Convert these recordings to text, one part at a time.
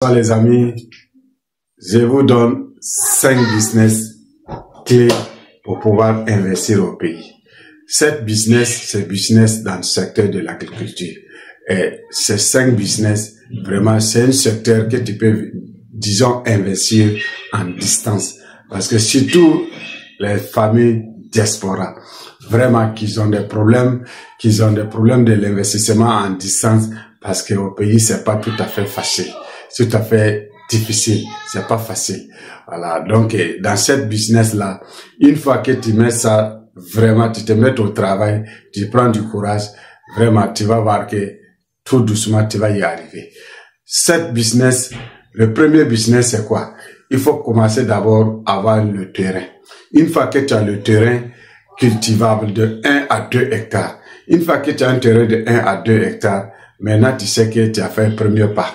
Les amis, je vous donne 5 business clés pour pouvoir investir au pays. Cette business, c'est business dans le secteur de l'agriculture. Et ces 5 business, vraiment, c'est un secteur que tu peux, disons, investir en distance. Parce que surtout les familles diaspora, vraiment, qu'ils ont des problèmes de l'investissement en distance, parce qu'au pays, c'est pas tout à fait facile. C'est tout à fait difficile, c'est pas facile. Voilà, donc dans cette business-là, une fois que tu mets ça, vraiment, tu te mets au travail, tu prends du courage, vraiment, tu vas voir que tout doucement, tu vas y arriver. Cette business, le premier business, c'est quoi? Il faut commencer d'abord à avoir le terrain. Une fois que tu as le terrain cultivable de 1 à 2 hectares, une fois que tu as un terrain de 1 à 2 hectares, maintenant, tu sais que tu as fait un premier pas.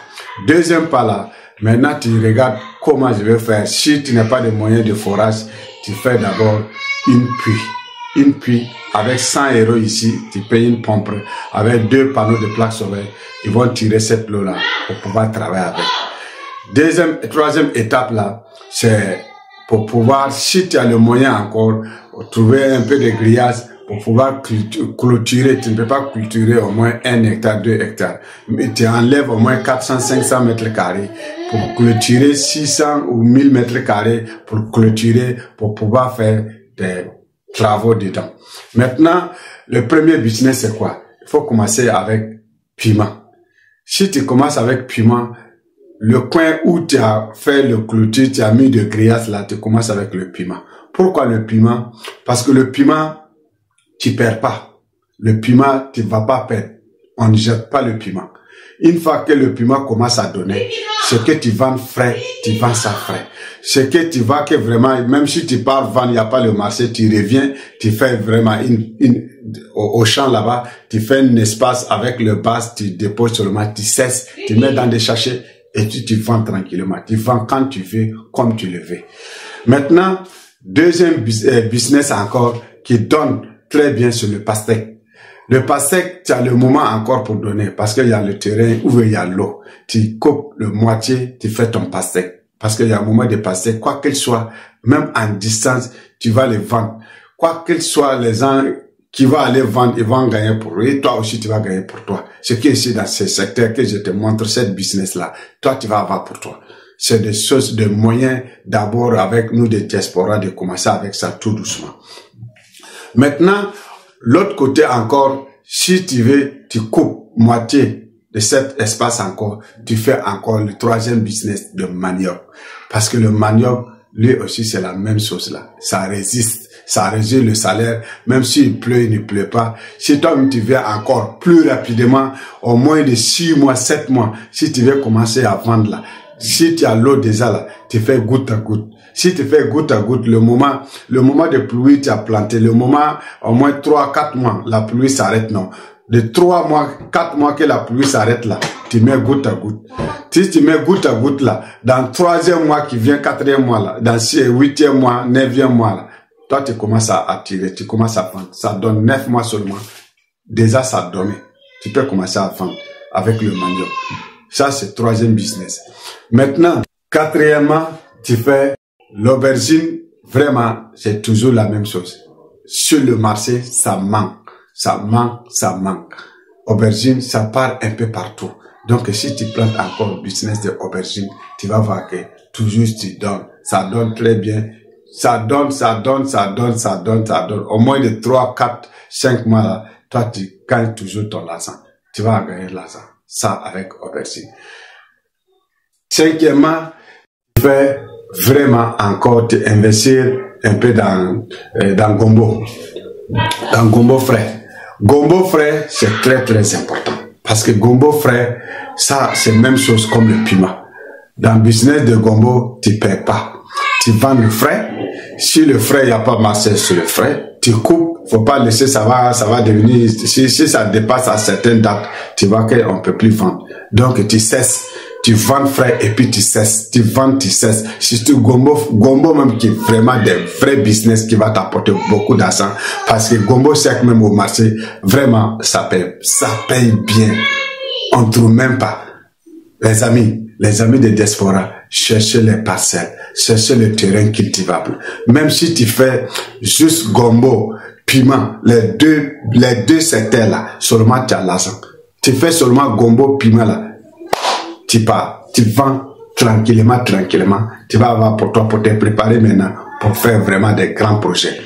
Deuxième pas là, maintenant tu regardes comment je vais faire. Si tu n'as pas de moyens de forage, tu fais d'abord une puits avec 100 € ici, tu payes une pompe avec 2 panneaux de plaques solaires. Ils vont tirer cette eau là pour pouvoir travailler avec. Troisième étape là, c'est pour pouvoir, si tu as le moyen encore, trouver un peu de grillage pour pouvoir clôturer. Tu ne peux pas clôturer au moins 1 hectare, 2 hectares. Mais tu enlèves au moins 400, 500 mètres carrés pour clôturer 600 ou 1000 mètres carrés pour clôturer, pour pouvoir faire des travaux dedans. Maintenant, le premier business, c'est quoi? Il faut commencer avec piment. Si tu commences avec piment, le coin où tu as fait le clôture, tu as mis de grillage là, tu commences avec le piment. Pourquoi le piment? Parce que le piment, tu perds pas. Le piment, tu vas pas perdre. On ne jette pas le piment. Une fois que le piment commence à donner, ce que tu vends frais, tu vends ça frais. Ce que tu vas que vraiment, même si tu pars vendre, il n'y a pas le marché, tu reviens, tu fais vraiment au champ là-bas, tu fais un espace avec le bas, tu déposes seulement, tu cesses, tu mets dans des sachets et tu vends tranquillement. Tu vends quand tu veux, comme tu le veux. Maintenant, deuxième business encore qui donne très bien sur le pastèque. Le pastèque, tu as le moment encore pour donner parce qu'il y a le terrain où il y a l'eau. Tu coupes le moitié, tu fais ton pastèque. Parce qu'il y a un moment de pastèque, quoi qu'il soit, même en distance, tu vas les vendre. Quoi qu'il soit, les gens qui vont aller vendre, ils vont gagner pour eux. Et toi aussi, tu vas gagner pour toi. Ce qui est ici dans ce secteur que je te montre, cette business-là, toi, tu vas avoir pour toi. C'est des choses, des moyens, d'abord avec nous des diaspora, de commencer avec ça tout doucement. Maintenant, l'autre côté encore, si tu veux, tu coupes moitié de cet espace encore, tu fais encore le troisième business de manioc. Parce que le manioc, lui aussi, c'est la même chose là. Ça résiste, ça réduit le salaire, même s'il pleut, il ne pleut pas. Si toi, tu viens encore plus rapidement, au moins de 6 mois, 7 mois, si tu veux commencer à vendre là, si tu as l'eau déjà là, tu fais goutte à goutte. Si tu fais goutte à goutte, le moment de pluie, tu as planté, le moment, au moins 3, 4 mois, la pluie s'arrête, non. De 3 mois, 4 mois que la pluie s'arrête là, tu mets goutte à goutte. Si tu mets goutte à goutte là, dans 3e mois qui vient, 4e mois là, dans 8e mois, 9e mois là, toi tu commences à tirer, tu commences à vendre. Ça donne 9 mois seulement. Déjà ça donne. Tu peux commencer à vendre avec le manioc. Ça c'est 3e business. Maintenant, 4e, tu fais l'aubergine. Vraiment, c'est toujours la même chose. Sur le marché, ça manque. Ça manque. Aubergine, ça part un peu partout. Donc, si tu plantes encore le business de aubergine, tu vas voir que toujours tu donnes. Ça donne très bien. Ça donne. Au moins de 3, 4, 5 mois là, toi, tu gagnes toujours ton argent. Tu vas gagner l'argent. Ça avec aubergine. 5e, tu fais vraiment encore te investir un peu dans gombo. Dans gombo frais. Gombo frais, c'est très très important. Parce que gombo frais, ça c'est même chose comme le piment. Dans le business de gombo, tu ne perds pas. Tu vends le frais. Si le frais, il n'y a pas marché sur le frais, tu coupes. Faut pas laisser, ça va devenir, si ça dépasse à certaines dates, tu vois qu'on ne peut plus vendre. Donc tu cesses. Tu vends frais et puis tu cesses. Tu vends, tu cesses. Surtout gombo même qui est vraiment des vrais business qui va t'apporter beaucoup d'argent. Parce que gombo sec même au marché, vraiment, ça paye bien. On ne trouve même pas. Les amis, les amis de diaspora, cherchez les parcelles, cherchez le terrain cultivable. Même si tu fais juste gombo, piment, les deux secteurs là, seulement tu as l'argent. Tu fais seulement gombo, piment là, tu pars, tu vends tranquillement, tu vas avoir pour toi, pour te préparer maintenant, pour faire vraiment des grands projets.